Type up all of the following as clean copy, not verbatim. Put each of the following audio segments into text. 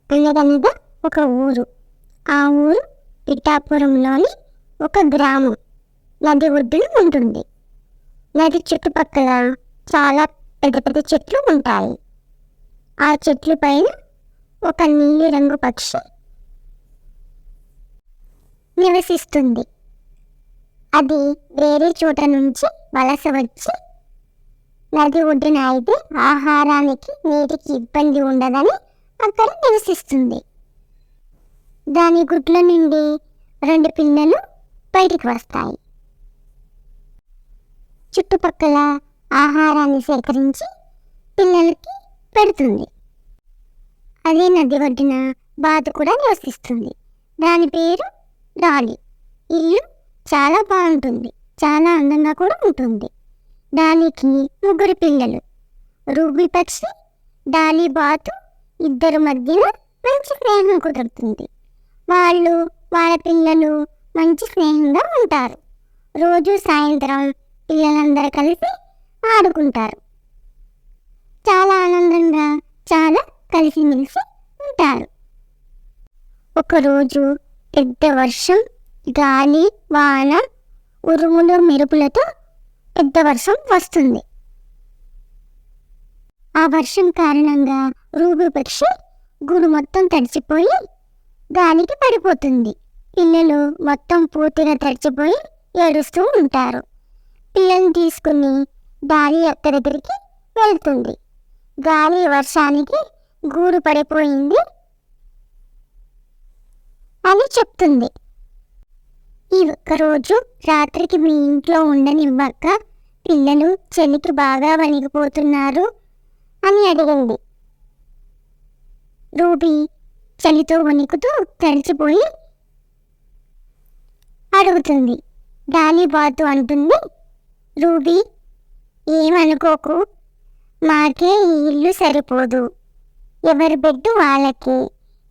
అనగనగా ఒక ఊరు. ఆ ఊరు పిఠాపురంలోని ఒక గ్రామం నది ఒడ్డున ఉంటుంది. నది చుట్టుపక్కల చాలా పెద్ద పెద్ద చెట్లు ఉంటాయి. ఆ చెట్ల పైన ఒక నీలి రంగు పక్షి నివసిస్తుంది. అది వేరే చోట నుంచి వలస వచ్చి నది ఒడ్డున అయితే ఆహారానికి నీటికి ఇబ్బంది ఉండదని అక్కడ నివసిస్తుంది. దాని గుడ్ల నుండి 2 పిల్లలు బయటికి వస్తాయి. చుట్టుపక్కల ఆహారాన్ని సేకరించి పిల్లలకి పెడుతుంది. అదే నది ఒడ్డున బాతు కూడా నివసిస్తుంది. దాని పేరు డాలీ. ఇల్లు చాలా బాగుంటుంది, చాలా అందంగా కూడా ఉంటుంది. డాలీకి 3 పిల్లలు. రూబీ పక్షి, డాలీ బాతు ఇద్దరు మధ్యన మంచి స్నేహం కుదురుతుంది. వాళ్ళ పిల్లలు మంచి స్నేహంగా ఉంటారు. రోజు సాయంత్రం పిల్లలందరూ కలిసి ఆడుకుంటారు. చాలా ఆనందంగా, చాలా కలిసిమెలిసి ఉంటారు. ఒకరోజు పెద్ద వర్షం, గాలి, వాన, ఉరుములు, మెరుపులతో పెద్ద వర్షం వస్తుంది. ఆ వర్షం కారణంగా రూబీ పక్షి గూడు మొత్తం తడిచిపోయి గాలికి పడిపోతుంది. పిల్లలు మొత్తం పూర్తిగా తడిచిపోయి ఏడుస్తూ ఉంటారు. పిల్లల్ని తీసుకుని డాలీ అక్క దగ్గరికి వెళ్తుంది. గాలి వర్షానికి గూడు పడిపోయింది అని చెప్తుంది. ఈ ఒక్కరోజు రాత్రికి మీ ఇంట్లో ఉండనివ్వక పిల్లలు చలికి బాగా వణికిపోతున్నారు అని అడిగింది. రూబీ చలితో వణుకుతూ తడిచిపోయి అడుగుతుంది. డాలీ బాతు అంటుంది, రూబీ ఏమనుకోకు, మాకే ఈ ఇల్లు సరిపోదు. ఎవరి బెడ్ వాళ్ళకి,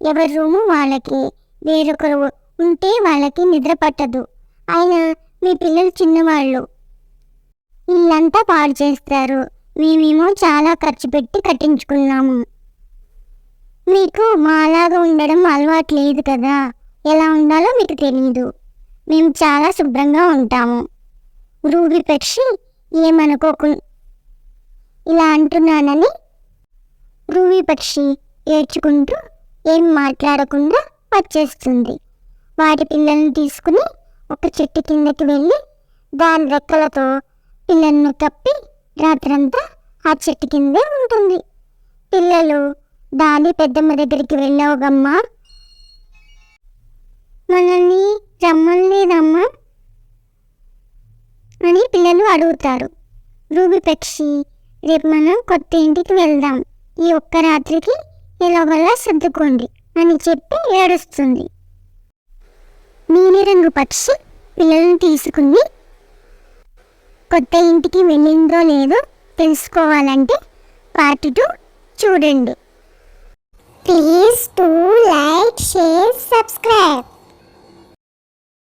ఎవరి రూము వాళ్ళకి, వేరొకరు ఉంటే వాళ్ళకి నిద్ర పట్టదు. అయినా మీ పిల్లలు చిన్నవాళ్ళు, ఇల్లంతా పాడు చేస్తారు. మేమేమో చాలా ఖర్చు పెట్టి కట్టించుకున్నాము. మీకు మాలాగా ఉండడం అలవాటు లేదు కదా, ఎలా ఉండాలో మీకు తెలియదు. మేము చాలా శుభ్రంగా ఉంటాము. రూబీ పక్షి ఏమనుకోకు ఇలా అంటున్నానని రూబీ పక్షి ఏడ్చుకుంటూ ఏం మాట్లాడకుండా వచ్చేస్తుంది. వాటి పిల్లల్ని తీసుకుని ఒక చెట్టు కిందకి వెళ్ళి దాని రెక్కలతో పిల్లలను కప్పి రాత్రంతా ఆ చెట్టు కిందే ఉంటుంది. పిల్లలు డాలీ పెద్దమ్మ దగ్గరికి వెళ్ళావుగమ్మా, మనల్ని రమ్మలేదమ్మా అని పిల్లలు అడుగుతారు. రూబీ పక్షి రేపు మనం కొత్త ఇంటికి వెళ్దాం, ఈ ఒక్క రాత్రికి ఎలాగోలా సర్దుకోండి అని చెప్పి ఏడుస్తుంది. నీలిరంగు పక్షి పిల్లలను తీసుకుని కొత్త ఇంటికి వెళ్ళిందో లేదో తెలుసుకోవాలంటే పార్ట్ 2 చూడండి. Please to like, share, subscribe.